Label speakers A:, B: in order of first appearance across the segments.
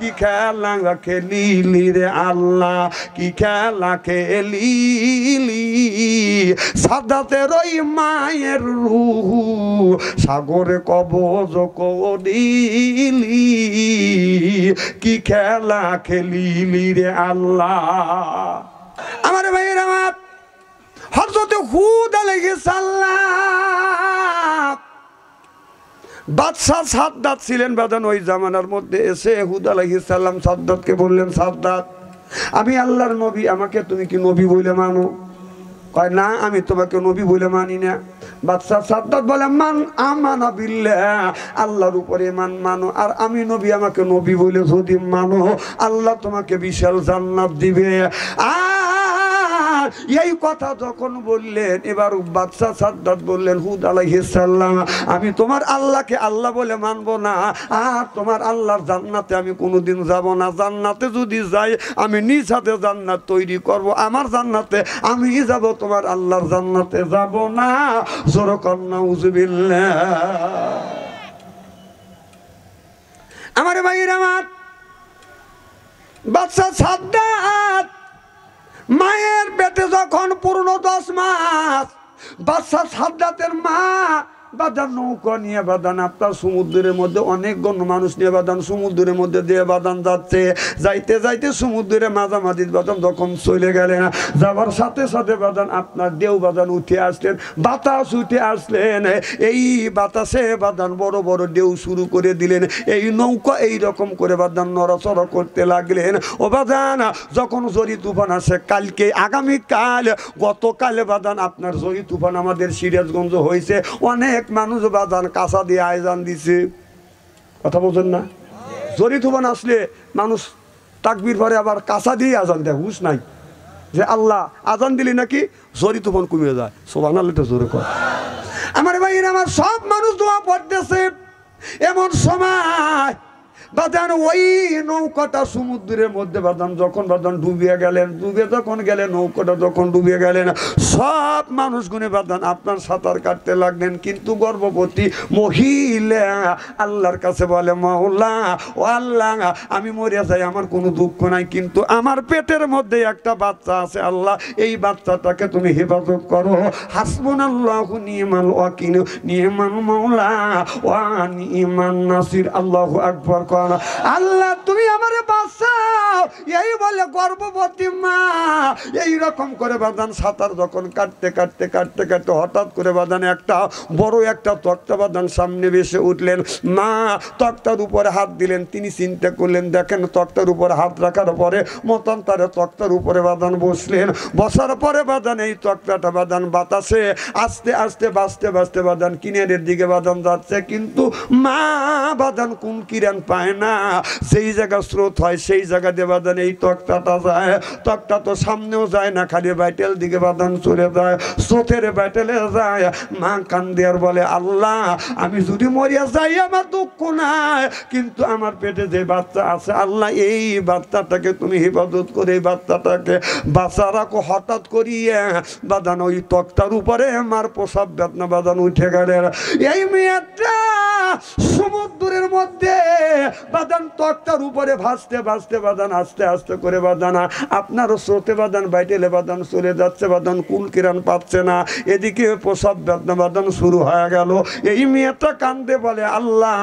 A: কি খেলা খেলিলি রে আল্লাহ, কি খেলা খেলিলি। সাদাতের ওই মায়ের রুহু সাগরে কবজ করিলি, কি খেলা খেলিলি রে আল্লাহ। আমার ভাইয়ের আমার হযরত হুদ আলাইহিস সালাম বাদশাহ সাদ্দাত ছিলেন বাদান ওই জামানার মধ্যে। এসে হুদ আলাইহিস সালাম সাদ্দাতকে বললেন, সাদ্দাত আমি আল্লাহর নবী, আমাকে তুমি কি নবী বলে মানো? কয় না, আমি তোমাকে নবী বলে মানি না। বাদশাহ সাদ্দাত বলে, মান আমানা বিল্লাহ, আল্লাহর উপরে মান মানো, আর আমি নবী, আমাকে নবী বলে যদি মানো আল্লাহ তোমাকে বিশাল জান্নাত দিবে। এই কথা যখন বললেন, এবার বাদশাহ সাদ্দাত বললেন, হুদ আলাইহিস সালাম আমি তোমার আল্লাহকে আল্লাহ বলে মানবো না, আর তোমার আল্লাহর জান্নাতে আমি কোনোদিন যাব না। জান্নাতে যদি যাই আমি নিজ হাতে জান্নাত তৈরি করব, আমার জান্নাতে আমি যাব, তোমার আল্লাহর জান্নাতে যাব না। জোরে কর নাউযুবিল্লাহ। আমার ভাইরা, আমার বাদশাহ সাদ্দাত মায়ের পেটে যখন পূর্ণ 10 মাস, বাদশাহ সাদ্দাতের মা বাদান নৌকা নিয়ে বাদান আপনার সমুদ্রের মধ্যে অনেক মানুষ নিয়ে বাদান সমুদ্রের মধ্যে দিয়ে বাদান যাচ্ছে। যাইতে যাইতে সমুদ্রের মাঝামাঝি বাদান যখন চলে গেলেন, যাবার সাথে সাথে বাদান আপনার ঢেউ বাদান উঠে আসলেন, বাতাস উঠে আসলেন। এই বাতাসে বাদান বড় বড় ঢেউ শুরু করে দিলেন। এই নৌকা এই রকম করে বাদান নড়াচড়া করতে লাগলেন। ও বাদান যখন ঝড়ি তুফান আসে, কালকে আগামীকাল গতকালে বাদান আপনার ঝড়ি তুফান আমাদের সিরাজগঞ্জ হয়েছে। অনেক মানুষ বাদান কাঁচা দিয়ে আয়োজন দিছে, কথা বলছেন না? ঝড়ি তুফান আসলে মানুষ তাকবীর পরে আবার কাঁচা দিয়ে আজান দেয়, হুঁশ নাই যে আল্লাহ আজান দিলি নাকি ঝড়ি তুফান কমে যায়। সুবহানাল্লাহ, জোরে কর। আমার ভাইয়ের, আমার সব মানুষ দোয়া পড়তেছে। এমন সময় বাদান ওই নৌকাটা সমুদ্রের মধ্যে বাদান যখন বাদান ডুবিয়ে গেলেন, ডুবে যখন গেলেন, নৌকাটা যখন ডুবিয়ে গেলেন, সব মানুষগুলো বাদান আপনার সাঁতার কাটতে লাগলেন। কিন্তু গর্ভবতী মহিলা আল্লাহর কাছে বলে, মাওলা ও আল্লাহ আমি মরে যাই, আমার কোনো দুঃখ নাই, কিন্তু আমার পেটের মধ্যে একটা বাচ্চা আছে, আল্লাহ এই বাচ্চাটাকে তুমি হেফাজত করো। হাসবুনাল্লাহু নি'মাল ওয়াকিল, নি'মাল মাওলা ওয়া নি'মান নাসির। আল্লাহু আকবার। আল্লাহ তুমি আমারে বাঁচাও। এই বলে গর্ভবতী মা এই রকম করে বাদান সাঁতার যখন কাটতে কাটতে কাটতে কাটতে হঠাৎ করে বাদান একটা বড় একটা তক্তা বাদান সামনে ভেসে উঠলেন। মা তক্তার উপরে হাত দিলেন। তিনি চিন্তা করলেন, দেখেন তক্তার উপরে হাত রাখার পরে মতন তারা তক্তার উপরে বাদান বসলেন। বসার পরে বাদান এই তক্তাটা বাদান বাতাসে আস্তে আস্তে বাঁচতে বাঁচতে বাদান কিনারের দিকে বাদান যাচ্ছে। কিন্তু মা বাদান কোন কিরান পায় না, সেই জায়গা স্রোত হয়, সেই জায়গা দিয়ে বাদান এই তক্তাটা যায়। তক্তা তো সামনেও যায় না, খালি বাইটেল দিকে বাদান চলে যায়, স্রোতের বাইটেলে যায়। মা কান্দে আর বলে, আল্লাহ আমি যদি মরিয়া যাই আমার দুঃখ নাই, কিন্তু আমার পেটে যে বাচ্চা আছে আল্লাহ এই বাচ্চাটাকে তুমি হেফাজত করে এই বাচ্চাটাকে বাঁচা রাখো। হঠাৎ করিয়ে বাদান ওই তক্তার উপরে মার প্রসাব বেদনা বাদান উঠে গেলেন। এই মেয়েটা সমুদ্রের মধ্যে বাদান তক্তার উপরে ভাসতে ভাসতে বাদান আস্তে আস্তে করে বাদান আপনারও স্রোতে বাদান বাইটেলে বাদান চলে যাচ্ছে। বাদান কুল কিরান পাচ্ছে না, এদিকে প্রসব বেদনা বাদান শুরু হয়ে গেল। এই মেয়েটা কান্দে বলে, আল্লাহ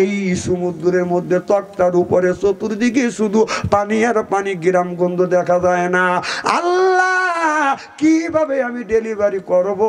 A: এই সমুদ্রের মধ্যে তক্তার উপরে চতুর্দিকে শুধু পানি আর পানি, গ্রাম গন্ধ দেখা যায় না। আল্লাহ কিভাবে আমি ডেলিভারি করব,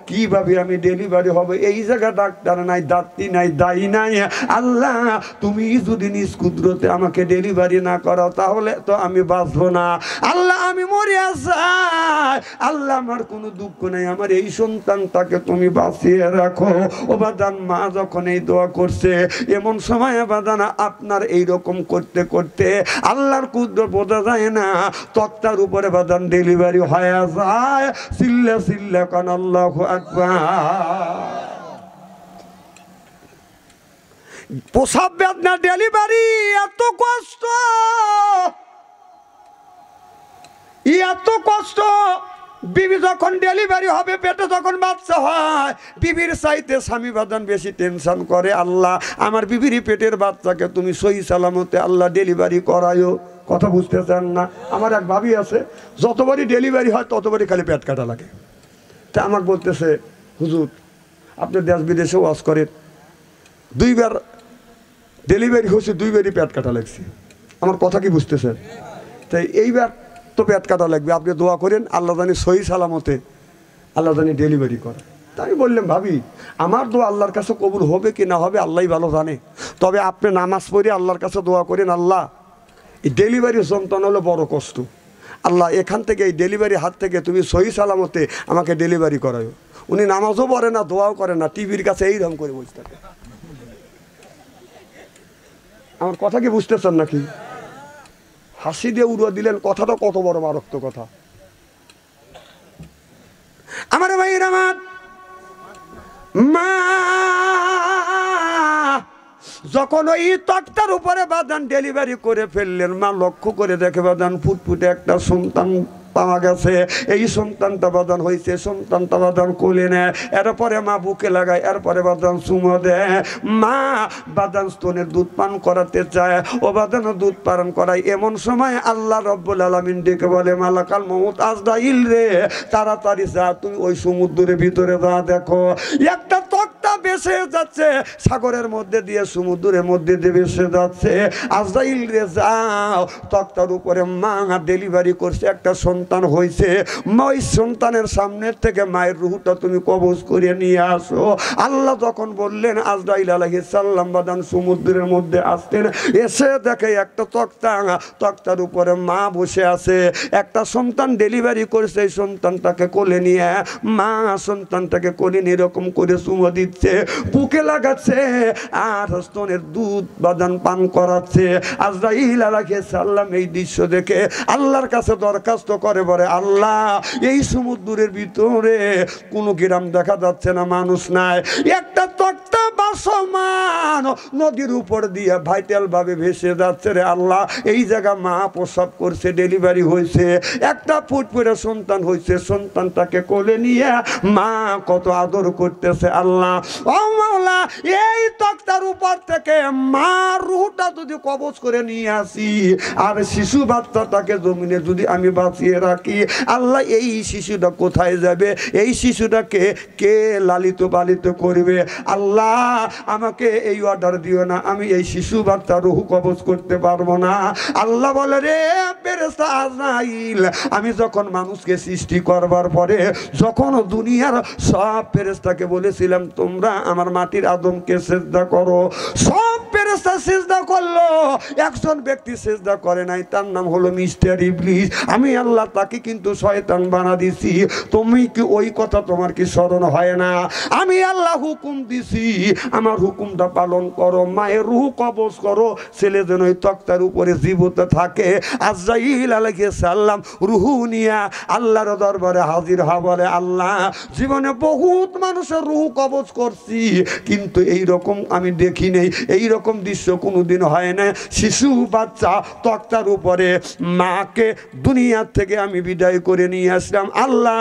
A: কিভাবে আমি ডেলিভারি হবে? এই জায়গা ডাক্তার নাই, দাত্তি নাই, দায়ী নাই। আল্লাহ তুমি যদি নিজ কুদরতে আমাকে ডেলিভারি না করো তাহলে তো আমি বাঁচবো না। আল্লাহ আমি মরিয়া যাই, আল্লাহ আমার কোনো দুঃখ নেই, আমার এই সন্তানটাকে তুমি বাঁচিয়ে রাখো। ও বাদান মা যখন এই দোয়া করছে, এমন সময় বাদান আপনার এইরকম করতে করতে আল্লাহর কুদরত বোঝা যায় না, তক্তার উপরে বাদান ডেলিভারি হয়ে যায়। সিল্লা সিল্লা কান আল্লাহু আকবার। প্রসব বেদনা ডেলিভারি এত কষ্ট, এত কষ্ট। বিবি যখন ডেলিভারি হবে, পেটে যখন বাচ্চা হয়, বিবির চাইতে স্বামী বাদান বেশি টেনশন করে, আল্লাহ আমার বিবির পেটের বাচ্চাকে তুমি সহি সালামতে আল্লাহ ডেলিভারি করায়ো। কথা বুঝতে চান না? আমার এক ভাবি আছে, যতবারই ডেলিভারি হয় ততবারই খালি পেট কাটা লাগে। তা আমাকে বলতেছে, হুজুর আপনি দেশ বিদেশে ওয়াজ করেন, 2 বার ডেলিভারি হয়েছে, 2 বারই পেট কাটা লাগছে। আমার কথা কি বুঝতেছেন? তাই এইবার তো পেট কাটা লাগবে, আপনি দোয়া করেন আল্লাহ জানি সহি সালামতে আল্লাহ জানি ডেলিভারি করে। তাই আমি বললাম, ভাবি আমার দোয়া আল্লাহর কাছে কবুল হবে কি না হবে আল্লাহই ভালো জানে, তবে আপনি নামাজ পড়ে আল্লাহর কাছে দোয়া করেন, আল্লাহ এই ডেলিভারি সন্তান হলো বড় কষ্ট, আল্লাহ এখান থেকে এই ডেলিভারি হাত থেকে তুমি সহি সালামতে আমাকে ডেলিভারি করায়ো। উনি নামাজও পড়ে না, দোয়াও করে না, টিভির কাছে এইরকম করে বসে থাকে। আমার কথা কি বুঝতেছেন নাকি? হাসি দিয়ে উড়িয়ে দিলেন, কথাটা কত বড় মারাত্মক কথা। আমার ভাইয়ের, আমার মা যখন ওই তক্তার উপরে বাদান ডেলিভারি করে ফেললেন, মা লক্ষ্য করে দেখে বাদান ফুটফুটে একটা সন্তান পাওয়া গেছে। এই সন্তানটা বাদান হয়েছে, সন্তানটা বাদান কোলে নেয়, এরপরে মা বুকে লাগায়, এরপরে বাদান চুমো দেয়। মা বাদান স্তনের দুধ পান করাতে চায়, ও বাদান দুধ পান করায়। এমন সময় আল্লাহ রব্বুল আলামিন ডেকে বলে, মালাকাল মউত আজরাইল রে, তাড়াতাড়ি যা, তুমি ওই সমুদ্রের ভিতরে যা, দেখো একটা তক্তা ভেসে যাচ্ছে সাগরের মধ্যে দিয়ে, সমুদ্রের মধ্যে দিয়ে ভেসে যাচ্ছে। আজরাইল রে যাও, তক্তার উপরে মা ডেলিভারি করছে, একটা সন্তান হয়েছে, ওই সন্তানের সামনের থেকে মায়ের রুহটা তুমি কবজ করে নিয়ে আসো। আল্লাহ যখন বললেন, আজরাইল আলাইহিস সালাম বাদান সমুদ্রের মধ্যে আসতেন, এসে দেখে একটা তক্তার উপরে মা বসে আছে, একটা সন্তান ডেলিভারি করেছে, এই সন্তানটাকে কোলে নিয়ে মা সন্তানটাকে কোলে নিয়ে এরকম করে চুমো দিচ্ছে, বুকে লাগাচ্ছে, আর স্তনের দুধ বাদান পান করাচ্ছে। আজরাইল আলাইহিস সালাম এই দৃশ্য দেখে আল্লাহর কাছে দরখাস্ত করে, বলে আল্লাহ এই সমুদ্রের ভিতরে কোনো গ্রাম দেখা যাচ্ছে না, মানুষ নাই, একটা তক্তা বাসমান নদীর উপর দিয়ে ভাইটাল ভাবে ভেসে যাচ্ছে রে আল্লাহ, এই জায়গা মা প্রসব করছে, ডেলিভারি হয়েছে, একটা ফুটফুটে সন্তান হয়েছে, সন্তানটাকে কোলে নিয়ে মা কত আদর করতেছে। আল্লাহ ও মাওলা, এই তক্তার উপর থেকে মা রুহটা যদি কবজ করে নিয়ে আসি, আর শিশু বাচ্চাটাকে জমিনে যদি আমি বাঁচিয়ে রাখি, আল্লাহ এই শিশুটা কোথায় যাবে, এই শিশুটাকে কে লালিত পালিত করবে? আল্লাহ আমাকে এই অর্ডার দিও না, আমি এই শিশু বাচ্চা রুহ কবজ করতে পারবো না। আল্লাহ বলে, রে ফেরেশতা আজরাইল, আমি যখন মানুষকে সৃষ্টি করবার পরে যখন দুনিয়ার সব ফেরেশতাকে বলেছিলাম তোমরা আমার মাটির আদমকে সিজদা করো, সব ফেরেশতা সিজদা করলো, একজন ব্যক্তি সিজদা করে নাই, তার নাম হলো মিস্টার ইবলিস। আমি আল্লাহ তাকে কিন্তু শয়তান বানা দিছি। তুমি কি ওই কথা তোমার কি স্মরণ হয় না? আমি আল্লাহ হুকুম দিছি, আমার হুকুমটা পালন করো, মায়ের রূহ কবজ করো, ছেলে যেন ওই তক্তার উপরে জীবিত থাকে। আজরাইল আলাইহিস সালাম রূহ নিয়ে আল্লাহর দরবারে হাজির হওয়া, বলে আল্লাহ জীবনে বহুত মানুষের রূহ কবজ করছি, কিন্তু এই রকম আমি দেখি নেই, এই রকম দৃশ্য কোনোদিন হয় না। শিশু বাচ্চা তক্তার উপরে মাকে দুনিয়া থেকে আমি বিদায় করে নিয়ে আসলাম আল্লাহ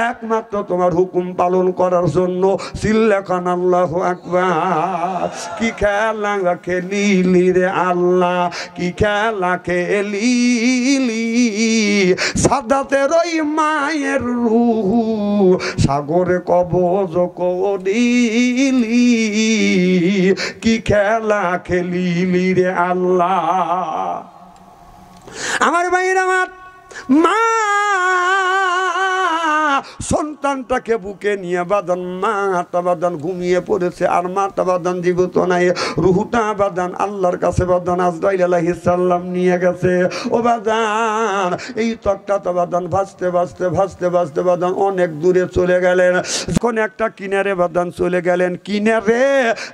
A: একমাত্র তোমার হুকুম পালন করার জন্য। চিল্লাখান আল্লাহু আকবার। কি খেলা খেলিলি রে আল্লাহ, কি খেলা খেলিলি, সাদাতের ওই মায়ের রূহ সাগরে কবজ করিলি, কি খেলা খেলিলি রে আল্লাহ। আমার ভাইয়ের, আমার মা সন্তানটাকে বুকে নিয়ে বাদান মাটা বাদান ঘুমিয়ে পড়েছে, আর মাটা বাদান জীবিত নাই, রুহুটা বাদান আল্লাহর কাছে বাদান আজরাইল আলাইহিস সালাম নিয়ে গেছে। ও বাদান এই তক্তাটা বাদান ভাসতে ভাসতে ভাসতে ভাসতে বাদান অনেক দূরে চলে গেলেন। যখন একটা কিনারে বাদান চলে গেলেন, কিনারে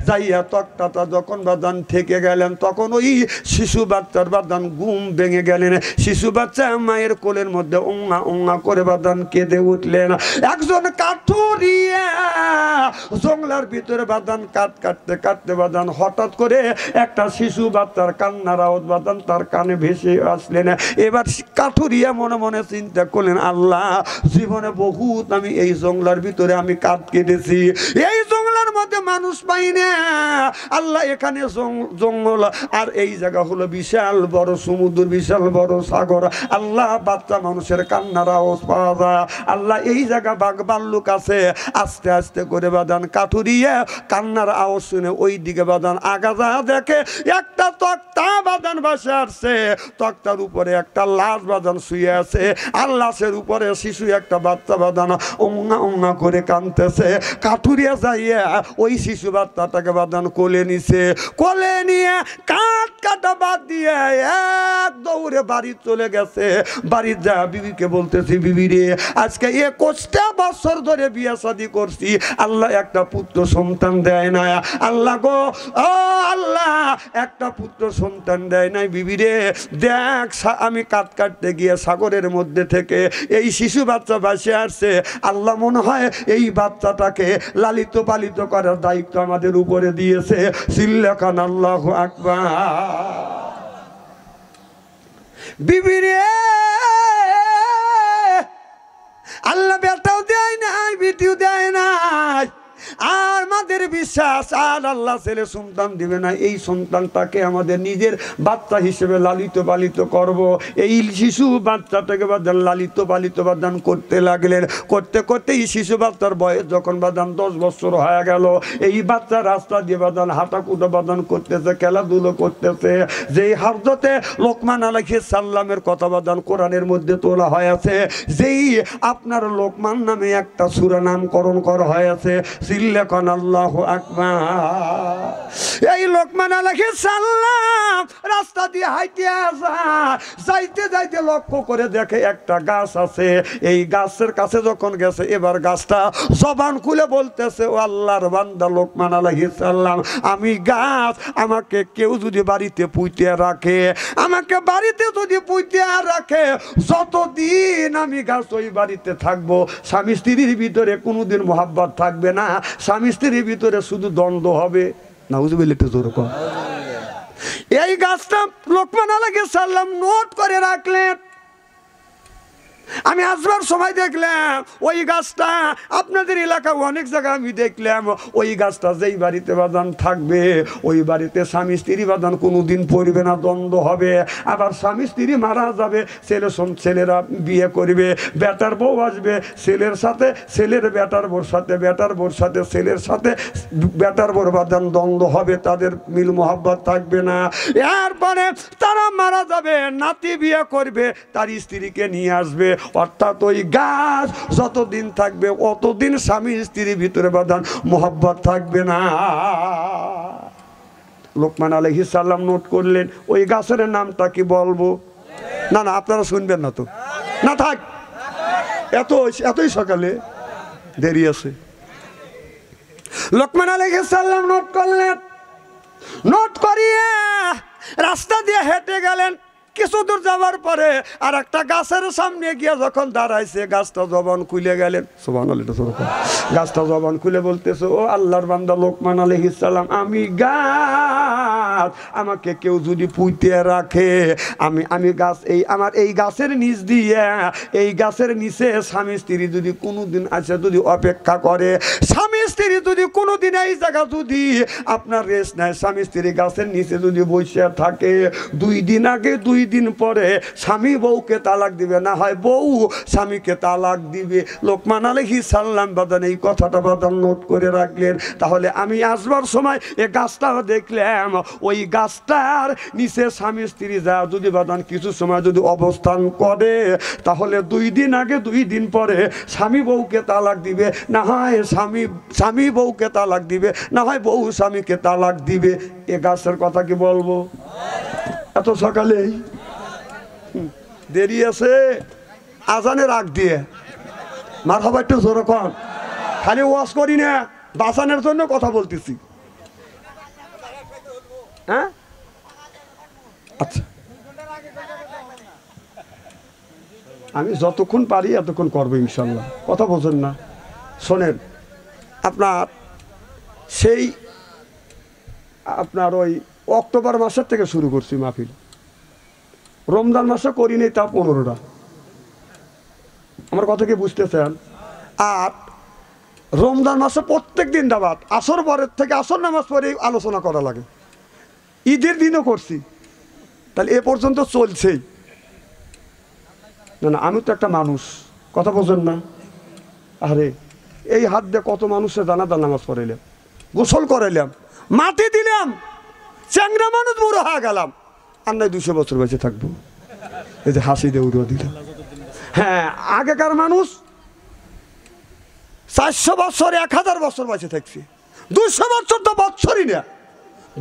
A: যাইয়া তক্তাটা যখন বাদান থেকে গেলেন, তখন ওই শিশু বাচ্চার বাদান ঘুম ভেঙে গেলেন। শিশু বাচ্চা মায়ের কোলের মধ্যে ওঙ্গা ওঙ্গা করে বাদান কেঁদে উঠলেন। এক একজন কাঠুরিয়া জঙ্গলার ভিতরে বাদান কাটতে কাটতে বাদান হঠাৎ করে একটা শিশু বাচ্চার কান্নার আওয়াজ বাদান তার কানে ভেসে আসলেন। এবার কাঠুরিয়া মনে মনে চিন্তা করলেন, আল্লাহ জীবনে বহুত আমি এই জঙ্গলার ভিতরে আমি কাঠ কেটেছি, এই জঙ্গলার মধ্যে মানুষ পাই না আল্লাহ, এখানে জঙ্গল আর এই জায়গা হলো বিশাল বড় সমুদ্র, বিশাল বড় সাগর আল্লাহ, বাচ্চা মানুষের কান্নার আওয়াজ পাওয়া যায় আল্লাহ, এই জায়গা বাঘ ভাল্লুক আছে। আস্তে আস্তে করে বাদান কাঠুরিয়া কান্নার আওয়াজ শুনে ওই দিকে বাদান আগা যা দেখে একটা তক্তা বাদান বসে আসছে, তক্তার উপরে একটা লাশ বাদান শুয়ে আছে, আর লাশের উপরে শিশু একটা বাচ্চা বাদান ওঙ্গা ওঙ্গা করে কাঁদতেছে। কাঠুরিয়া যাইয়া ওই শিশু বাচ্চাটাকে বাদান কোলে নিছে, কোলে নিয়ে কাটা বাদ দিয়ে এক দৌড়ে বাড়ি চলে গেছে। বাড়ির যা বিবিকে বলতেছি, বিবি রে আজকে 21টা বছর ধরে বিয়ে শাদী করছি, আল্লাহ একটা পুত্র সন্তান দেয় না, আল্লাহ গো ও আল্লাহ একটা পুত্র সন্তান দেয় নাই। বিবি রে দেখ আমি কাটতে গিয়ে সাগরের মধ্যে থেকে এই শিশু বাচ্চা ভাসে আসছে, আল্লাহ মনে হয় এই বাচ্চাটাকে লালিত পালিত করার দায়িত্ব আমাদের উপরে দিয়েছে। সিল্লাকান আল্লাহু আকবার। বিবি রে আল্লাহ বেটাও দেয় নাই, বিটিও দেয় নাই, আর আমাদের বিশ্বাস আর আল্লাহ ছেলে সন্তান দিবে না, এই সন্তানটাকে আমাদের নিজের বাচ্চা হিসেবে লালিত পালিত করব। এই শিশু বাচ্চাটাকে বাদান লালিত পালিত বাদান করতে লাগলেন। করতে করতে এই শিশু বাচ্চার বয়স যখন বাদান 10 বছর হয়ে গেল, এই বাচ্চা রাস্তা দিয়ে বাদান হাঁটাকুটা বাদান করতেছে, খেলাধুলো করতেছে। যেই হযরতে লোকমান আলাইহিস সালামের কথা বাদান কোরআনের মধ্যে তোলা হয়েছে, যেই আপনার লোকমান নামে একটা সূরা নামকরণ করা হয়েছে, সিল্লাকান আল্লাহু আকবার। এই লোকমান আলাইহিস সালাম রাস্তা দিয়ে হাঁটতে যাইতে যাইতে লক্ষ্য করে দেখে একটা গাছ আছে। এই গাছের কাছে যখন গেছে, এবার গাছটা জবান খুলে বলতেছে, ও আল্লাহর বান্দা লোকমান আলাইহিস সালাম, আমি গাছ, আমাকে কেউ যদি বাড়িতে পুঁতে রাখে, আমাকে বাড়িতে যদি পুঁতে রাখে, যতদিন আমি গাছ ওই বাড়িতে থাকবো, স্বামী স্ত্রীর ভিতরে কোনোদিন মোহাব্বত থাকবে না, স্বামী স্ত্রীর ভিতরে শুধু দ্বন্দ্ব হবে। নাউজুবিল্লাহ, একটু জোরে কর। এই গাছটা লোকমান আলাইহিস সালাম নোট করে রাখলেন। আমি আসবার সময় দেখলাম ওই গাছটা আপনাদের এলাকায় অনেক জায়গায় আমি দেখলাম, ওই গাছটা যেই বাড়িতে বাদান থাকবে, ওই বাড়িতে স্বামী স্ত্রী বাদান কোনোদিন পড়বে না, দ্বন্দ্ব হবে। আবার স্বামী স্ত্রী মারা যাবে, ছেলেরা বিয়ে করবে, বেটার বউ আসবে ছেলের সাথে, ছেলের বেটার বউর সাথে, বেটার বউর সাথে ছেলের সাথে, বেটার বউর বাদান দ্বন্দ্ব হবে, তাদের মিল মোহাব্বত থাকবে না। এরপরে তারা মারা যাবে, নাতি বিয়ে করবে, তার স্ত্রীকে নিয়ে আসবে। অর্থাৎ ওই গাছ যতদিন থাকবে অতদিন স্বামী স্ত্রীর ভিতরে বাঁধন মোহাব্বত থাকবে না। লোকমান আলাইহিস সালাম নোট করলেন। ওই গাছের নামটা কি বলবো? না না, আপনারা শুনবেন না তো, না থাক, এতই সকালে দেরি আছে। লোকমান আলাইহিস সালাম নোট করলেন, নোট করিয়ে রাস্তা দিয়ে হেঁটে গেলেন। কিছু দূর যাওয়ার পরে আর একটা গাছের সামনে গিয়ে যখন দাঁড়াইছে, গাছটা জবান খুলে গেলেন। সুবহানাল্লাহ। গাছটা জবান খুলে বলতেছে, ও আল্লাহর বান্দা লোকমান আলাইহিস সালাম, আমি গাছ, আমাকে কেউ যদি পুঁতে রাখে, আমি গাছ, আমার এই গাছের নিচ দিয়ে, এই গাছের নিচে স্বামী স্ত্রী যদি কোনোদিন আসে, যদি অপেক্ষা করে, স্বামী স্ত্রী যদি কোনোদিন এই জায়গা যদি আপনার রেস্ট নেয়, স্বামী স্ত্রী গাছের নিচে যদি বসে থাকে, 2 দিন আগে 2 দিন পরে স্বামী বউকে তালাক দিবে, না হয় বউ স্বামীকে তালাক দিবে। লোকমান আলাইহিস সালাম বাদান এই কথাটা বাদান নোট করে রাখলেন। তাহলে আমি আসবার সময় এই গাছটা দেখলাম, ওই গাছটার নিচে স্বামী স্ত্রী যা যদি বাদান কিছু সময় যদি অবস্থান করে, তাহলে 2 দিন আগে 2 দিন পরে স্বামী বউকে তালাক দিবে, না হয় স্বামী বউকে তালাক দিবে, না হয় বউ স্বামীকে তালাক দিবে। এ গাছের কথা কি বলবো এত সকালেই? দেরি আছে, আজানের আগ দিয়ে। মারহাবা, একটু জোরে কর। খালি ওয়াজ করি না, বাঁচানোর জন্য কথা বলতেছি। হ্যাঁ, আচ্ছা, আমি যতক্ষণ পারি এতক্ষণ করবো ইনশাল্লাহ। কথা বোঝেন না? শোনেন, আপনার সেই আপনার ওই অক্টোবর মাসের থেকে শুরু করছি মাহফিল, রমজান মাসে করিনি তা 15টা। আমার কথা কি বুঝতেছেন? আর রমজান মাসে প্রত্যেক দিন দাবাত, আসর পরের থেকে আসর নামাজ পরে আলোচনা করা লাগে, ঈদের দিনও করছি, তাহলে এ পর্যন্ত চলছেই। না না, আমি তো একটা মানুষ, কথা বোঝেন না? আরে এই হাত দিয়ে কত মানুষের জানাজার নামাজ পড়াইলাম, গোসল করাইলাম, মাটি দিলাম, চ্যাংরা মানুষ বুড়ো হয়ে গেলাম, আর নয় 200 বছর বেঁচে থাকবো। এই যে হাসি দিয়ে উড়িয়ে দিলাম। হ্যাঁ, আগেকার মানুষ 400 বছর 1000 বছর বেঁচে থাকছে, 200 বছর তো বছরই না।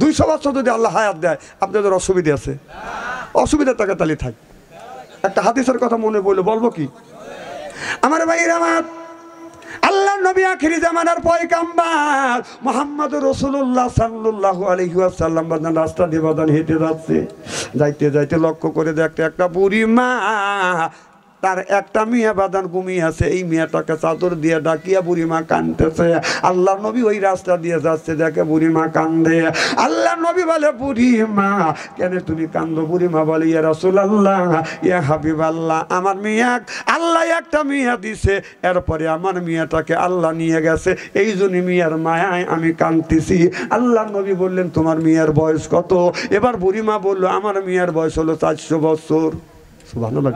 A: 200 বছর যদি আল্লাহ হায়াত দেয়, আপনাদের অসুবিধা আছে? অসুবিধা থাকে তাহলে থাক। একটা হাদিসের কথা মনে পড়লো, বলবো কি? আমার ভাইরা, আমার আল্লাহ নবী আখিরি জামানার পয়গাম্বার মুহাম্মদ রাসূলুল্লাহ সাল্লাল্লাহু আলাইহি ওয়াসাল্লাম বাদান রাস্তা দিয়ে বাদান হেঁটে যাচ্ছে, যাইতে যাইতে লক্ষ্য করে দেখতে একটা বুড়ি মা, তার একটা মিয়া বাদান ঘুমিয়ে আছে, এই মেয়েটাকে চাদর দিয়ে ডাকিয়া বুড়ি মা কাঁদতেছে। আল্লাহ নবী ওই রাস্তা দিয়ে যাচ্ছে, দেখে বুড়ি মা কান্দে। আল্লাহ নবী বলে, বুড়ি মা কেন তুমি কান্দো? বুড়ি মা বলে, ইয়া রাসূলুল্লাহ, ইয়া হাবিবাল্লাহ, আমার মিয়া আল্লাহ একটা মিয়া দিছে, এরপরে আমার মিয়াটাকে আল্লাহ নিয়ে গেছে, এই জন্য মিয়ার মায়ায় আমি কাঁদতেছি। আল্লাহ নবী বললেন, তোমার মিয়ার বয়স কত? এবার বুড়ি মা বললো, আমার মিয়ার বয়স হলো 400 বছর। সুবহানাল্লাহ।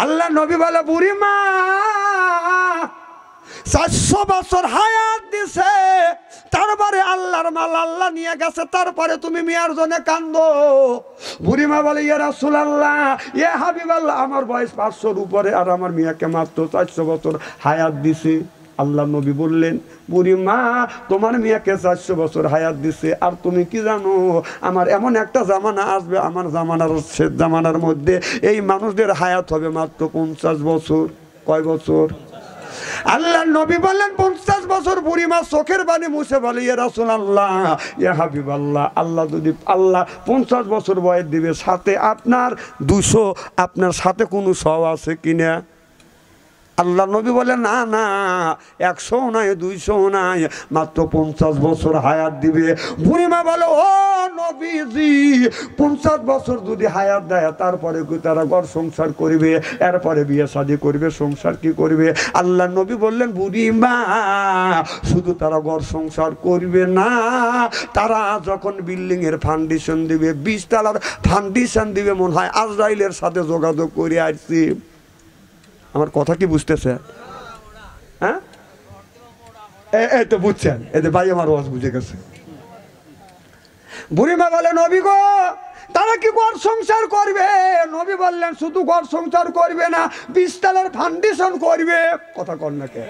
A: আল্লাহ নবী বলে, বুড়ি মা 400 বছর হায়াত দিছে, তারপরে আল্লাহর মাল আল্লাহ নিয়ে গেছে, তারপরে তুমি মিয়ার জন্য কান্দো? বুড়ি মা বলে, ইয়া রাসূলুল্লাহ, ইয়া হাবিবাল্লাহ, আমার বয়স 500-র উপরে, আর আমার মিয়াকে মাত্র 400 বছর হায়াত দিছে। আল্লাহ নবী বললেন, বুড়ি মা তোমার মেয়েকে 400 বছর হায়াত দিছে, আর তুমি কি জানো, আমার এমন একটা জামানা আসবে, আমার জামানার শেষ জামানার মধ্যে এই মানুষদের হায়াত হবে মাত্র 50 বছর। কয় বছর? আল্লাহ নবী বললেন 50 বছর। বুড়ি মা চোখের পানি মুছে বলে, ইয়া রাসূলুল্লাহ, ইয়া হাবিবাল্লাহ, আল্লাহ যদি 50 বছর বয়স দিবে, সাথে আপনার 200, আপনার সাথে কোনো সওয়াব আছে কিনা? আল্লাহ নবী বলে, না না, 100 নাই, 200 নাই, মাত্র 50 বছর হায়াত দিবে। বুড়িমা বলে, ও নবীজি, 50 বছর যদি হায়াত দেয়, তারপরে কি তারা ঘর সংসার করবে? এরপরে বিয়ে শাদী করবে, সংসার কি করবে? আল্লাহ নবী বললেন, বুড়িমা শুধু তারা ঘর সংসার করবে না, তারা যখন বিল্ডিং এর ফাউন্ডেশন দিবে, 20 তলার ফাউন্ডেশন দিবে, মনে হয় আজরাইলের সাথে যোগাযোগ করে আসছি। আমার কথা কি বুঝতেছে? হ্যাঁ, এই তো বুঝছেন, এতে ভাই আমার ওয়াজ বুঝে গেছে। বুড়িমা বলে, নবী গো, তারা কি ঘর সংসার করবে? নবী বললেন, শুধু ঘর সংসার করবে না, 20 তলার ফাউন্ডেশন করবে। কথা কর না কে?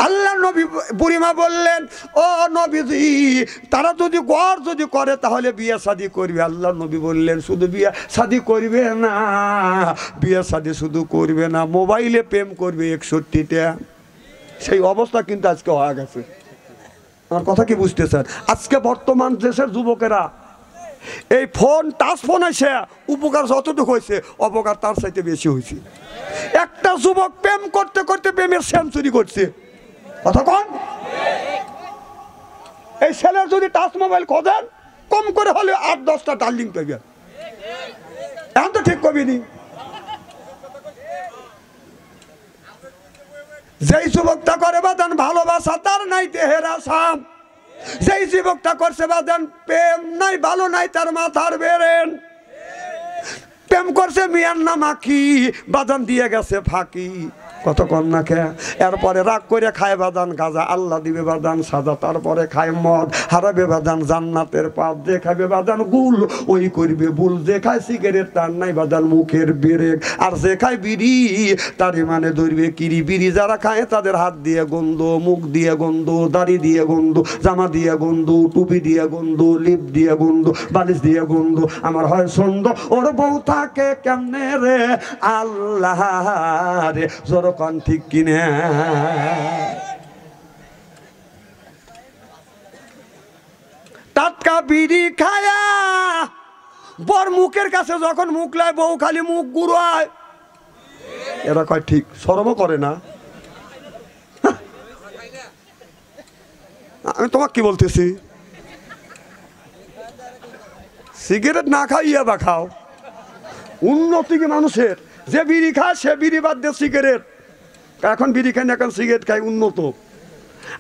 A: আল্লাহ নবী, বুড়িমা বললেন, ও নবীজি, তারা যদি ঘর যদি করে, তাহলে বিয়ে শাদী করবে। আল্লাহ নবী বললেন, শুধু বিয়ে শাদী করবে না, বিয়ে শাদী শুধু করবে না, মোবাইলে প্রেম করবে 61টা। সেই অবস্থা কিন্তু আজকে হয়ে গেছে। আমার কথা কি বুঝতেছেন? আজকে বর্তমান দেশের যুবকেরা এই ফোন, টাচ ফোন এসে উপকার যতটুকু হয়েছে, অপকার তার চাইতে বেশি হয়েছে। একটা যুবক প্রেম করতে করতে প্রেমের সেঞ্চুরি করছে। কথা কন, এই ছেলের যদি টাচ মোবাইল খোঁজেন, কম করে হলে 8-10টা ডার্লিং পেবে। এখন তো ঠিক কবিনি। যেই যুবকটা করে বাদান ভালোবাসা, তার নাই দেহের আসাম। যেই যুবকটা করছে বাদান প্রেম নাই, ভালো নাই, তার মাথার বেরেন। প্রেম করছে মিয়ার নাম আঁকি, বাদান দিয়ে গেছে ফাঁকি। কত কন্যা খে, এরপরে রাগ করে খায় বাদান গাজা, আল্লাহ দিবে বাদান সাজা। তারপরে খায় মদ, হারাবে বাদান জান্নাতের পাপ। যে খাবে বাদান গুল, ওই করবে ভুল। যে খায় সিগারেট, তার নাই বাদান মুখের বেরেক। আর যে খায় বিড়ি, তার মানে ধরবে কিরি। বিড়ি যারা খায়, তাদের হাত দিয়ে গন্ধ, মুখ দিয়ে গন্ধ, দাড়ি দিয়ে গন্ধ, জামা দিয়ে গন্ধ, টুপি দিয়ে গন্ধ, লিপ দিয়ে গন্ধ, বালিশ দিয়ে গন্ধ। আমার হয় সন্দ, ওর বউ থাকে কেমনে রে আল্লাহ রে, জোর কন ঠিক কিনে। টাটকা বিড়ি খায়া বর মুখের কাছে যখন মুখ লায়, বউ খালি মুখ গুড়ায়। এরা কয় ঠিক, শরমও করে না। আমি তোমাকে কি বলতেছি, সিগারেট না খাও ইয়াবা খাও। উন্নতি কি মানুষের? যে বিড়ি খায় সে বিড়ি বাদ দিয়ে সিগারেট, এখন বিড়ি খায় না, এখন সিগারেট খায়, উন্নত।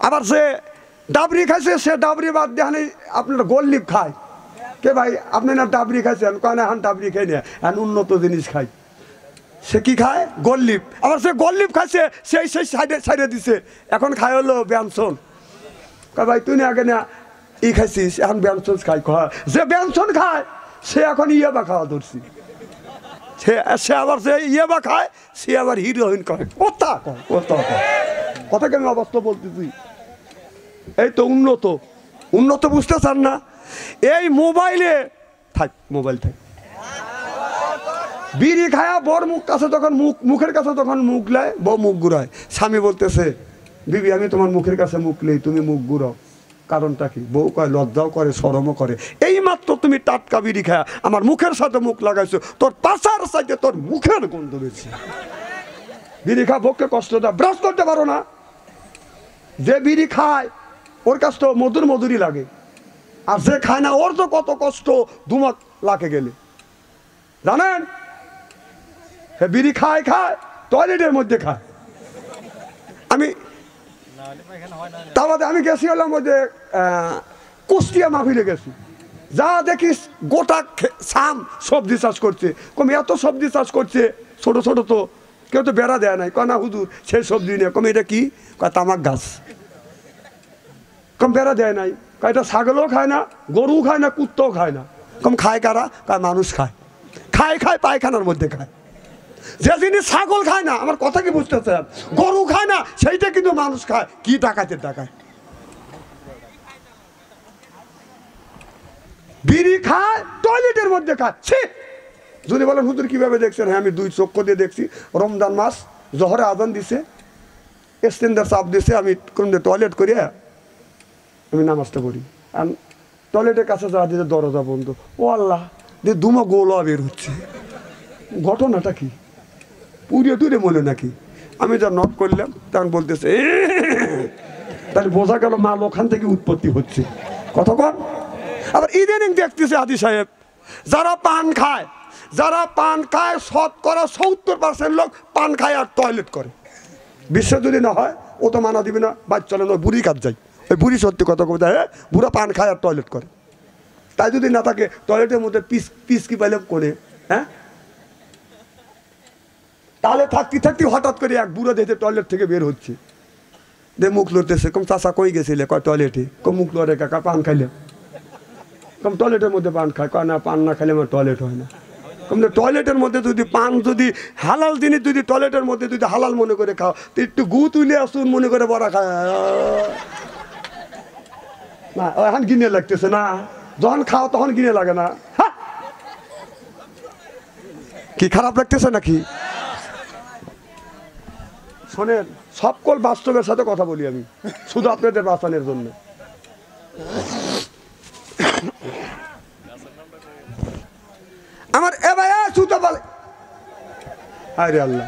A: আবার যে ডাবরি খাইছে সে ডাবরি বাদ দিয়ে আপনার গোল্লিপ খায়। কে ভাই আপনি না ডাবরি খাইছেন? কেন এখন ডাবরি খাই না, এখন উন্নত জিনিস খাই। সে কি খায়? গোল্লিপ। আবার সে গোল্লিপ খাইছে সেই সেই সাইডে সাইডে দিছে, এখন খায় হলো ব্যঞ্জন। কে ভাই তুই না আগে না ই খাইছিস, এখন ব্যঞ্জন খাই। যে ব্যঞ্জন খায় সে এখন ইয়াবা খাওয়া ধরছি। সে আবার যে ইয়াবা খায় সে আবার হিরোইন করে। কথা কথা কেন অবস্থা বলতেছি? এই তো উন্নত। উন্নত বুঝতে চান না? এই মোবাইলে থাক, মোবাইল থাক, বিড়ি খায়া বর মুখ কাছে তখন মুখের কাছে তখন মুখ লাই, বউ মুখ ঘুরায়। স্বামী বলতেছে বিবি আমি তোমার মুখের কাছে মুখ লেই, তুমি মুখ ঘুরাও, কারণটা কি? বউ কয় লজ্জাও করে শরমও করে। এই মাত্র তুমি টাটকা বিড়ি খায়া আমার মুখের সাথে মুখ লাগাইছো, তোর পাশার সাইডে তোর মুখের গন্ধ বেশি। বিড়ি খা বউকে কষ্ট দেয়, ব্রাশ করতে পারো না। যে বিড়ি খায় ওর কাছ তো মধুর মধুরই লাগে, আর যে খায় না ওর তো কত কষ্ট ধুমাক লাকে গেলে। জানেন বিড়ি খায় টয়লেটের মধ্যে খায়। আমি তার আমি গেছি হলাম ওই যে কুষ্টিয়া মাহফিলে গেছি, যা দেখিস গোটা সাম সবজি চাষ করছে। কম এত সবজি চাষ করছে, ছোট ছোট তো কেউ তো বেড়া দেয় নাই। কয় না হুজুর সেই সবজি নিয়ে। কম এটা কি? কয় তামাক গাছ। কম বেড়া দেয় নাই। কয় এটা ছাগলও খায় না, গরু খায় না, কুত্তাও খায় না। কম খায় কারা? কয় মানুষ খায়। খায় পায়খানার মধ্যে খায়। যে জিনিস ছাগল খায় না, আমার কথা কি বুঝতে চান, গরু খায় না, সেইটা কিন্তু মানুষ খায়। কি ডাকাতের ডাকায়? বিড়ি খায় টয়লেটের মধ্যে খায়। যদি বলেন হুজুর কিভাবে দেখছেন? হ্যাঁ আমি দুই চক্ষু দিয়ে দেখছি। রমজান মাস, জহরে আজান দিছে, এক্সটেন্ডার চাপ দিছে, আমি কোন টয়লেট করি, আমি নামাজটা পড়ি। আর টয়লেটের কাছে যাওয়া দিতে দরজা বন্ধ। ও আল্লাহ, যে দুমো গোলা বের হচ্ছে। ঘটনাটা কি? পুড়িয়ে টুড়ে মনে নাকি? আমি যা নক করলাম তখন বলতেছে, তাহলে বোঝা গেল মাল ওখান থেকে উৎপত্তি হচ্ছে। কতক্ষণ? আবার ইদানিং দেখতেছে হাদি সাহেব, যারা পান খায় 70% লোক পান খায় আর টয়লেট করে। বিশ্ব যদি না হয় ও তো মানা দিবে না, বাইক চালানো বুড়ি কাজ যায়। ওই বুড়ি সত্যি কথা কবে দেয়, বুড়া পান খায় আর টয়লেট করে। তাই যদি না থাকে টয়লেটের মধ্যে পিস কি পাইলে কোনে? হ্যাঁ, তাহলে থাকতে হঠাৎ করে এক বুড়ো দেখে টয়লেট থেকে বের হচ্ছে, দে মুখ লড়তেছে। কম চাষা কই গেছিলে? কয় টয়লেটে। কম মুখ লড়ে কাকা পান খাইলে? কম টয়লেটের মধ্যে পান খায়। কয় না পান না খাইলে আমার টয়লেট হয় না। কম টয়লেটের মধ্যে যদি পান যদি হালাল জিনিস যদি টয়লেটের মধ্যে যদি হালাল মনে করে খাও, তো একটু গু তুলে আসুন মনে করে বড়া খায় না, এখন গিনে লাগতেছে না। যখন খাও তখন গিনে লাগে না। কি খারাপ লাগতেছে নাকি? শোনেন, সকল বাস্তবের সাথে কথা বলি আমি, শুধু আপনাদের বাঁচানোর জন্য। আমার এ ভাই সুতো বলে, আরে আল্লাহ,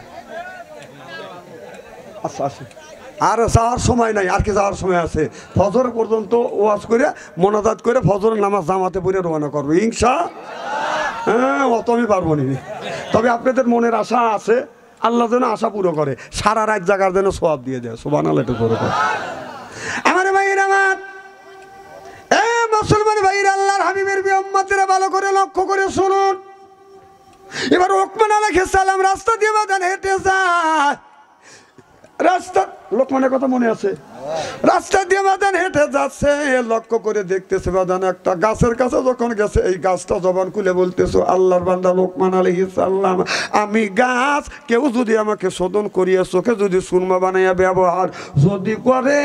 A: আচ্ছা আচ্ছা, আর যাওয়ার সময় নাই, আর কি যাওয়ার সময় আছে। ফজর পর্যন্ত ওয়াজ করে মোনাজাত করে ফজরের নামাজ জামাতে পড়ে রওনা করবো ইনশা। হ্যাঁ, অত আমি পারবো নি, তবে আপনাদের মনের আশা আছে, আল্লাহ যেন আশা পুরো করে, সারা রাত জাগার যেন সওয়াব দিয়ে দেয়। সুবহানাল্লাহ, একটু পুরো করে। আমার ভাইরা, আমার মুসলমান ভাইরা, আল্লাহর হাবিবের উম্মতেরা ভালো করে লক্ষ্য করে শুনুন। এবার লোকমান আলাইহিস সালাম রাস্তা দিয়ে বাদান হেঁটে যায়। রাস্তা, লোকমানের কথা মনে আছে? রাস্তা দিয়ে বাদান হেঁটে যাচ্ছে, লক্ষ্য করে দেখতেছে বাদান একটা গাছের কাছে যখন গেছে, এই গাছটা জবান খুলে বলতেছে, আল্লাহর বান্দা লোকমান আলাইহিস সালাম, আমি গাছ, কেউ যদি আমাকে শোধন করিয়া চোখে যদি সুরমা বানাইয়া ব্যবহার যদি করে,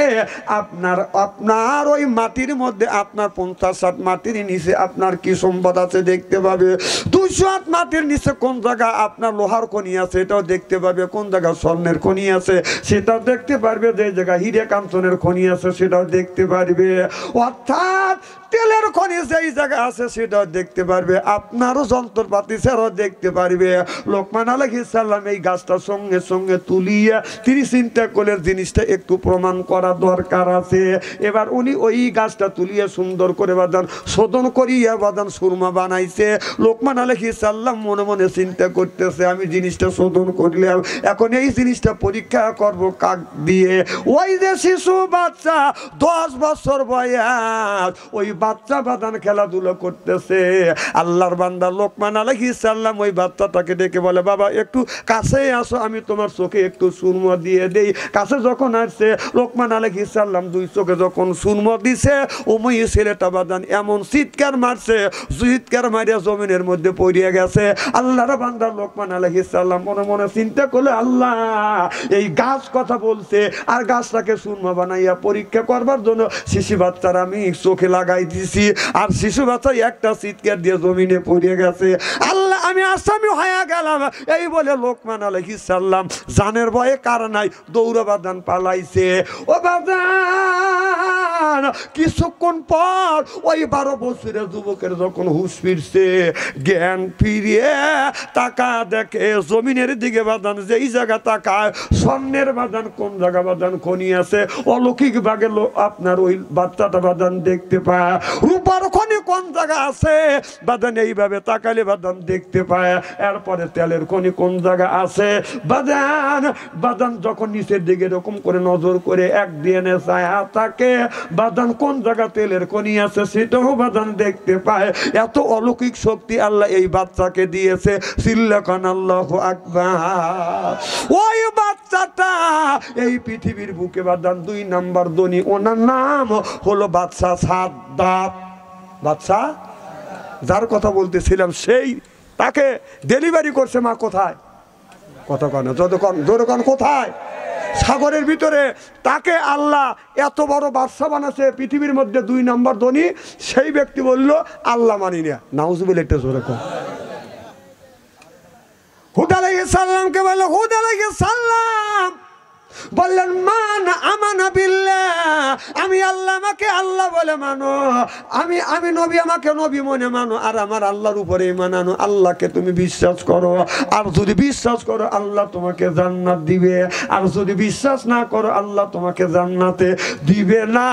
A: আপনার ওই মাটির মধ্যে আপনার 50 হাত মাটির নিচে আপনার কি সম্পদ আছে দেখতে পাবে। 200 হাত মাটির নিচে কোন জায়গা আপনার লোহার খনি আছে এটাও দেখতে পাবে, কোন জায়গা স্বর্ণের খনি আছে সেটাও দেখতে পারবে, যে জায়গা হিরে কাঞ্চনের খনি আছে সেটাও দেখতে পারবে। অর্থাৎ তেলের খনি যেই জায়গা আছে সেটাও দেখতে পারবে, আপনারও যন্ত্রপাতি ছাড়াও দেখতে পারবে। লোকমান আলাইহিস সালাম এই গাছটা সঙ্গে সঙ্গে তুলিয়া তিনি চিন্তা করলেন জিনিসটা একটু প্রমাণ করা দরকার আছে। এবার উনি ওই গাছটা তুলিয়া সুন্দর করে বাদান শোধন করিয়া বাদান সুরমা বানাইছে। লোকমান আলাইহিস সালাম মনে মনে চিন্তা করতেছে, আমি জিনিসটা শোধন করলাম, এখন এই জিনিসটা পরীক্ষা করব কাক দিয়ে? ওই যে শিশু বাচ্চা 10 বছর বয়স, ওই বাচ্চা বাদান খেলাধুলা করতেছে। আল্লাহর বান্দা লোকমান আলাইহিস সালাম ওই বাচ্চাটাকে ডেকে বলে, বাবা একটু কাছে আসো, আমি তোমার চোখে একটু সুরমা দিয়ে দেই। কাছে যখন আসছে লোকমান আলাইহিস সালাম দুই চোখে যখন সুরমা দিছে, ওই ছেলেটা বাদান এমন চিৎকার মারছে, চিৎকার মারিয়া জমিনের মধ্যে পড়িয়া গেছে। আল্লাহর বান্দা লোকমান আলাইহিস সালাম মনে মনে চিন্তা করলে, আল্লাহ এই গাছ কথা বলছে, আর গাছটাকে সুরমা বানাইয়া পরীক্ষা করবার জন্য শিশু বাচ্চার আমি চোখে লাগাই দিছি, আর শিশু বাচ্চা একটা চিৎকার দিয়ে জমিনে পড়ে গেছে। আল্লাহ আমি আসামি হয়ে গেলাম। এই বলে লোকমান আলাইহিস সালাম জানের ভয়ে কার নাই দৌড়া বাদান পালাইছে। ও বাদান কিছুক্ষণ পর ওই 12 বছরের যুবকের যখন হুঁশ ফিরছে, জ্ঞান ফিরিয়ে তাকা দেখে জমিনের দিকে বাদান যেই জায়গা তাকায় স্বর্ণের বাদান কোন জায়গা বাদান খনি আছে, অলৌকিক ভাগে আপনার ওই বাচ্চাটা বাদান দেখতে পায়। রূপার খনি কোন জায়গা আছে বাদান এইভাবে তাকালে বাদান দেখতে পায়। এরপরে তেলের খনি কোন জায়গা আছে বাদান বাদান যখন নিচের দিকে এরকম করে নজর করে একদিনে ছায়া থাকে, বাদান কোন জায়গা তেলের খনি আছে সেটাও বাদান দেখতে পায়। এত অলৌকিক শক্তি আল্লাহ এই বাচ্চাকে দিয়েছে। চিল্লাকান আল্লাহু আকবার। ওই বাচ্চাটা এই পৃথিবীর বুকে বাদান 2 নাম্বার ধনী, ওনার নাম হলো বাদশা সাদ্দাত। বাদশা যার কথা বলতেছিলাম সেই তাকে ডেলিভারি করছে মা কোথায়? কথা কন যতক্ষণ কোথায়? সাগরের ভিতরে। তাকে আল্লাহ এত বড় বাদশা বানাচ্ছে, পৃথিবীর মধ্যে 2 নাম্বার ধনী। সেই ব্যক্তি বলল আল্লাহ মানি না। নাউজুবিল্লাহ, একটা জোরে কর। হুদ আলাইহিস সালামকে বলল, হুদ আলাইহিস সালাম বললেন মান আমানা বিল্লাহ, আমি আল্লাহ আমাকে আল্লাহ বলে মানো, আমি নবী আমাকে নবী মনে মানো, আর আমার আল্লাহর উপরে ঈমান আনো। আল্লাহকে তুমি বিশ্বাস করো, আর যদি বিশ্বাস করো আল্লাহ তোমাকে জান্নাত দিবে, আর যদি বিশ্বাস না করো আল্লাহ তোমাকে জান্নাতে দিবে না।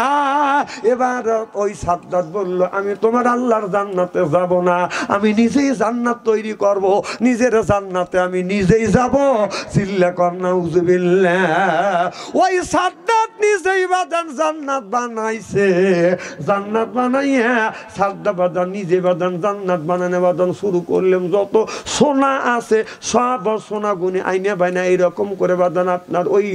A: এবার ওই সাদ্দাত বলল, আমি তোমার আল্লাহর জান্নাতে যাব না, আমি নিজেই জান্নাত তৈরি করব, নিজের জান্নাতে আমি নিজেই যাব। চিল্লা কর নাউজুবিল্লাহ। ওই সাদ্দাত নিজেই বাদান জান্নাত বানাইছে। জান্নাত বানাইয়া সাদ্দাত বাদান নিজে বাদান জান্নাত বানানো বাদান শুরু করলাম। যত সোনা আছে সব সোনা গুনে আইনে বাইনা এইরকম করে বাদান আপনার ওই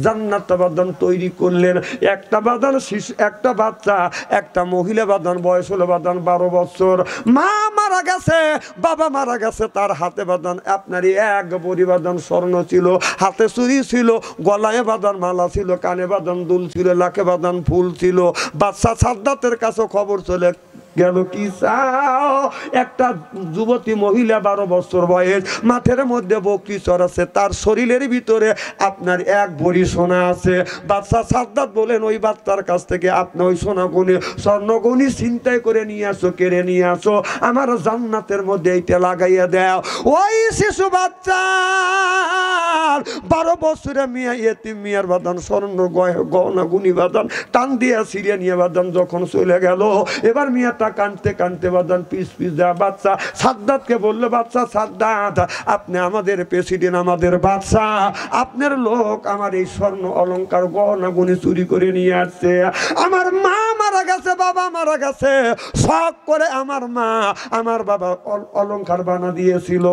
A: জান্নাতটা বাদান তৈরি করলেন। একটা বাদান শিশু, একটা বাচ্চা, একটা মহিলা বাদান বয়স হলো বাদান 12 বছর। মা মারা গেছে, বাবা মারা গেছে, তার হাতে বাদান আপনারই 1 ভরি বাদান স্বর্ণ ছিল, হাতে চুরি ছিল, গলায় বাদান মালা ছিল, কানে বাদান দুল ছিল, লাখে বাদান ফুল ছিল। বাদশা সাদ্দাতের কাছে খবর চলে গেল, কি চাও? একটা যুবতী মহিলা 12 বছর বয়স, মাঠের মধ্যে বকরি চড়াচ্ছে, তার শরীরের ভিতরে আপনার 1 ভরি সোনা আছে। বাদশা সাদ্দাত বলেন, ওই বাচ্চার কাছ থেকে আপনি ওই সোনাগুনি স্বর্ণগুনি চিন্তাই করে নিয়ে আসো, কেড়ে নিয়ে আসো, আমার জান্নাতের মধ্যে এইটা লাগাইয়া দাও। ওই শিশু বাচ্চা 12 বছরের মিয়া, এতিম মিয়ার বাদান স্বর্ণ গহনা গুনি বাদান টান দিয়া সিরিয়া নিয়ে বাদান যখন চলে গেল, এবার মিয়াটা কানতে কানতে বাদান পিস দেওয়া বাচ্চা সাদ্দাতকে বললো, বাচ্চা সাদ্দাত, আপনি আমাদের প্রেসিডেন্ট, আমাদের বাদশা, আপনার লোক আমার এই স্বর্ণ অলংকার গহনা গুনি চুরি করে নিয়ে আসছে। আমার মা মারা গেছে, বাবা মারা গেছে, শখ করে আমার মা আমার বাবা অলংকার বানা দিয়েছিল,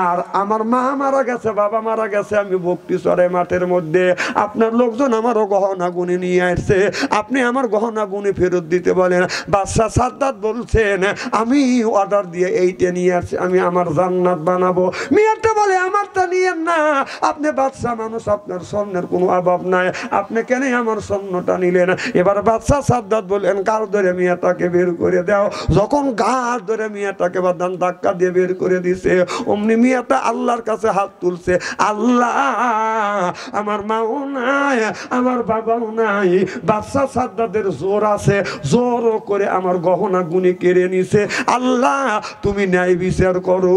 A: আর আমার মা মারা গেছে, বাবা মারা গেছে, আমি বকরি চড়াই মাঠের মধ্যে, আপনার লোকজন আমারও গহনা গুনি নিয়ে আসছে, আপনি আমার গহনা গুনি ফেরত দিতে বলেন। বাদশা সাদ্দাত বলছেন, আমি অর্ডার দিয়ে এইটা নিয়ে আসছি, আমি আমার জান্নাত বানাবো। মেয়েটা বলে, আমারটা নিয়েন না, আপনি বাদশা মানুষ, আপনার স্বর্ণের কোনো অভাব নাই, আপনি কেন আমার স্বর্ণটা নিলেন? এবার বাদশা সাদ্দাত করলেন, গাল ধরে মেয়েটাকে বের করে দাও। যখন গাল ধরে মেয়েটাকে বাদান ধাক্কা দিয়ে বের করে দিছে, অমনি মেয়েটা আল্লাহর কাছে হাত তুলছে, আল্লাহ আমার মাও নাই, আমার বাবাও নাই, বাদশা সাদ্দাতের জোর আছে, জোর করে আমার গহনা গুনি কেড়ে নিছে, আল্লাহ তুমি ন্যায় বিচার করো।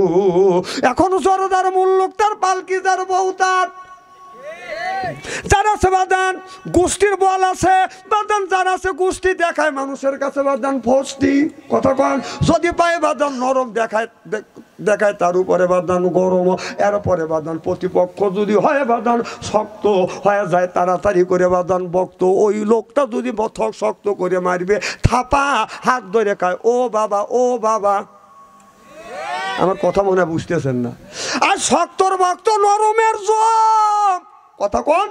A: এখন জরদার মূল লোক তার পালকি তার বউ তার যারা আছে বাদান গোষ্ঠীর বল আছে বাদান, যারা আছে গোষ্ঠী দেখায় মানুষের কাছে বাদান ফষ্টি কথা কন, যদি পায় বাদান নরম দেখায় তার উপরে বাদান গরম, এরপরে বাদান প্রতিপক্ষ যদি হয় বাদান শক্ত হয়ে যায় তাড়াতাড়ি করে বাদান বক্ত, ওই লোকটা যদি বথক শক্ত করে মারবে থাপা হাত ধরে খায়, ও বাবা ও বাবা। আমার কথা মনে বুঝতেছেন না? আর শক্তর ভক্ত নরমের জম কথা কোন,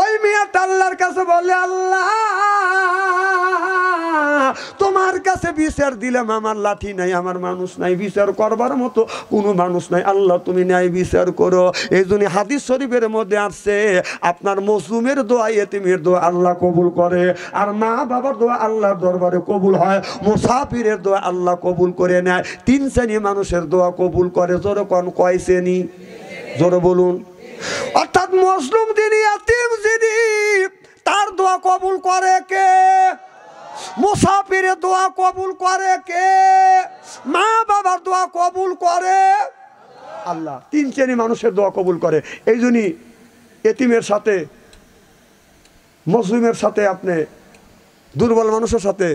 A: ওই মেয়েটা আল্লাহর কাছে বলে, আল্লাহ তোমার কাছে বিচার দিলাম, আমার লাঠি নাই, আমার মানুষ নাই, বিচার করবার মতো কোনো মানুষ নাই, আল্লাহ তুমি ন্যায় বিচার করো। এই জন্য হাদিস শরীফের মধ্যে আসছে আপনার মজলুমের দোয়া ইয়েতিমের দোয়া আল্লাহ কবুল করে, আর মা বাবার দোয়া আল্লাহর দরবারে কবুল হয়, মুসাফিরের দোয়া আল্লাহ কবুল করে নেয়। 3 শ্রেণী মানুষের দোয়া কবুল করে, জোরে কোন কয় শ্রেণী? জোরে বলুন। অর্থাৎ মজলুম যিনি ইয়াতীম যিনি তার দোয়া কবুল করে কে? মুসাফিরের দোয়া কবুল করে কে? মা বাবার দোয়া কবুল করে আল্লাহ। 3 শ্রেণী মানুষের দোয়া কবুল করে। এই জন্যই এতিমের সাথে মজলুমের সাথে আপনি দুর্বল মানুষের সাথে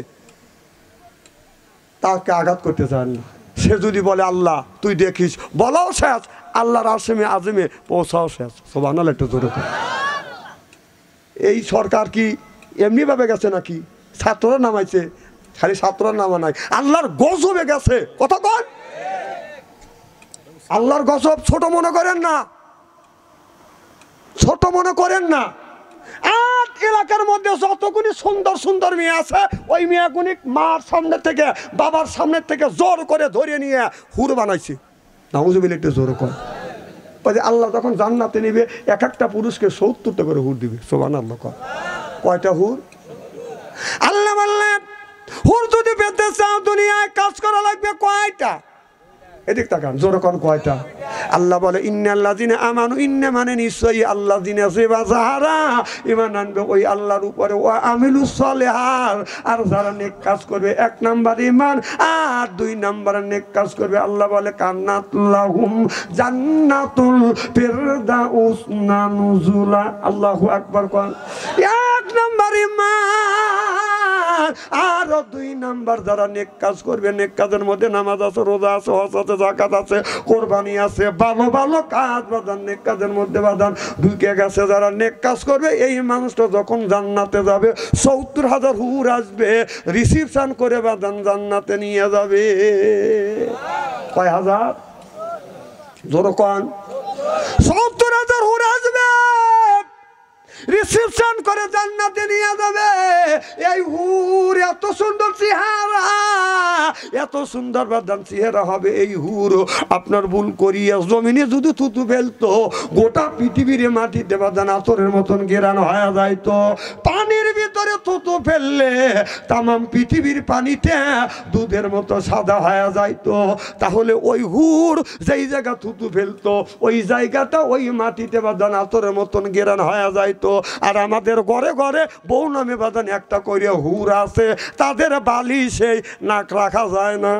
A: তাকে আঘাত করতে চান না। সে যদি বলে আল্লাহ তুই দেখিস, বলাও শেষ, আল্লাহর আরশে আজিমে পৌঁছাও শেষ। সুবহানাল্লাহ একটু জোরে। এই সরকার কি এমনি ভাবে গেছে নাকি? ছাত্ররা নামাইছে, খালি ছাত্ররা নামা নাই, আল্লাহর গজবে গেছে কথা কন। আল্লাহর গজব ছোট মনে করেন না, ছোট মনে করেন না। আর এলাকার মধ্যে যতগুলি সুন্দর সুন্দর মেয়ে আছে ওই মেয়েগুলি মার সামনে থেকে বাবার সামনে থেকে জোর করে ধরে নিয়ে হুর বানাইছে। নাউজুবিল্লাহ একটু জোর কর। আল্লাহ যখন জান্নাতে নিবে এক একটা পুরুষকে 70টা করে হুর দিবে। সুবহানাল্লাহ কর। কয়টা হুর? আল্লাহ বললেন হুর যদি পেতে চাও দুনিয়ায় কাজ করা লাগবে কয়টা? এদিক তাকান, জোরে কোন কয়টা? আল্লাহ বলে ইন্নাল্লাযিনা আমানু, ইন্না মানে নিশ্চয়ই আল্লাযিনা যারা ঈমান আনবে ওই আল্লাহর উপরে, ওয়া আমিলুস সলিহাত আর যারা নেক কাজ করবে। 1 নাম্বার ঈমান, আর 2 নাম্বার নেক কাজ করবে। আল্লাহ বলে কান্নাত লাহুম জান্নাতুল ফিরদাউস নুজুলা। আল্লাহু আকবার কোন। 1 নাম্বার ঈমান, আর 2 নাম্বার যারা নেক কাজ করবে। নেক কাজের মধ্যে নামাজ আছে, রোজা আছে, হজ আছে, যাকাত আছে, কোরবানি আছে, ভালো ভালো কাজ বাদান নেক কাজের মধ্যে বাদান ঢুকে গেছে। যারা নেক কাজ করবে এই মানুষটা যখন জান্নাতে যাবে 70,000 হুর আসবে, রিসিপশন করে বাদান জান্নাতে নিয়ে যাবে। কয় হাজার? জোরে কোন। 70,000 হুর আসবে, রিসেপশন করে জান্নাতে নিয়ে যাবে। এই হুর এত সুন্দর চেহারা, এত সুন্দর বাদান চেহারা হবে। এই হুর আপনার ভুল করিয়া জমিনে যদি থুতু ফেলতো গোটা পৃথিবীর মাটিতে বাদান আতরের মতন গেরান হয়ে যাইতো। পানির ভিতরে থুতু ফেললে তামাম পৃথিবীর পানিতে দুধের মতো সাদা হয়ে যাইতো। তাহলে ওই হুর যেই জায়গা থুতু ফেলতো ওই জায়গাটা ওই মাটিতে বাদান আতরের মতন গেরান হয়ে যাইতো। আর আমাদের ঘরে ঘরে বউ নামে বাদান একটা করে হুর আছে, তাদের বালি সেই নাক রাখা যায় না,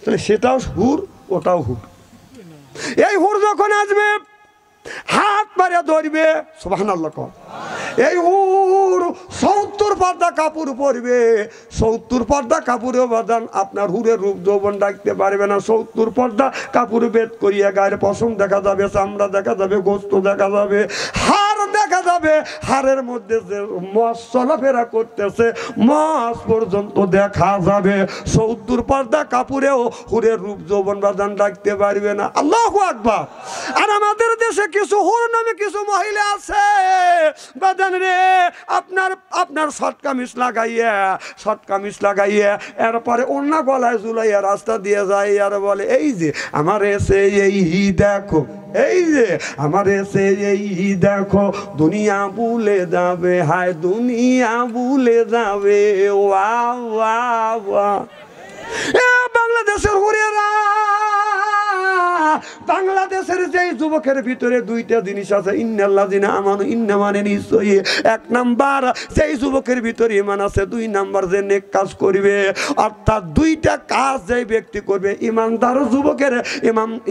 A: তাহলে সেটাও হুর ওটাও হুর। এই হুর যখন আসবে হাত মারিয়া ধরবে, সুবহানাল্লাহ কর। এই হুর 70 পর্দা কাপড় পরবে, 70 পর্দা কাপড়ে বাদান আপনার হুরের রূপ যৌবন ডাকতে পারবে না। 70 পর্দা কাপড় বেদ করিয়া গায়ের পশম দেখা যাবে, চামড়া দেখা যাবে, গোস্ত দেখা যাবে, হাড় দেখা যাবে, হাড়ের মধ্যে যে মাছ চলাফেরা করতেছে মাছ পর্যন্ত দেখা যাবে। 70 পর্দা কাপড়েও হুরের রূপ যৌবন বাদান ডাকতে পারবে না। আল্লাহু আকবার। আর আমাদের দেশে কিছু হুর নামে কিছু মহিলা আছে বাদান রে, আপনার শর্ট কামিজ লাগাইয়া এরপরে অন্য গলায় ঝুলাইয়া রাস্তা দিয়ে যায় আর বলে এই যে আমার এসে এই দেখো এই যে আমার এসে এই দেখো দুনিয়া ভুলে যাবে, হায় দুনিয়া ভুলে যাবে। ওয়া ওয়া ওয়া বাংলাদেশের হুরেরা, বাংলাদেশের যে যুবকের ভিতরে দুইটা জিনিস আছে, ইন্নাল্লাযিনা আমানু, ইন্না মানে নিশ্চয়ই। এক নাম্বার সেই যুবকের ভিতরে ঈমান আছে, দুই নাম্বার যে নেক কাজ করবে। অর্থাৎ দুইটা কাজ যে ব্যক্তি করবে, ঈমানদার যুবকের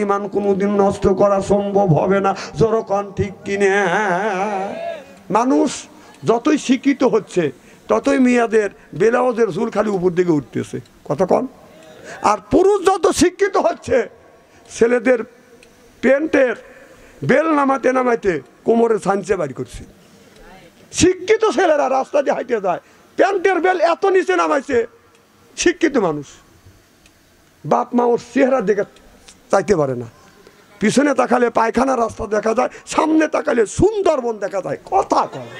A: ঈমান কোনোদিন নষ্ট করা সম্ভব হবে না। যখন ঠিক কিনে মানুষ যতই শিক্ষিত হচ্ছে ততই মেয়েদের ব্লাউজের ঝুল খালি উপর দিকে উঠতেছে, কথা কন। আর পুরুষ যত শিক্ষিত হচ্ছে ছেলেদের প্যান্টের বেল নামাতে নামাইতে কোমরে ছাঞ্চে বাড়ি করছে। শিক্ষিত ছেলেরা রাস্তা দিয়ে হাঁটে যায়, প্যান্টের বেল এত নিচে নামাইছে। শিক্ষিত মানুষ, বাপ মা ওর চেহারা দেখে চাইতে পারে না। পিছনে তাকালে পায়খানা রাস্তা দেখা যায়, সামনে তাকালে সুন্দরবন দেখা যায়, কথা কয়।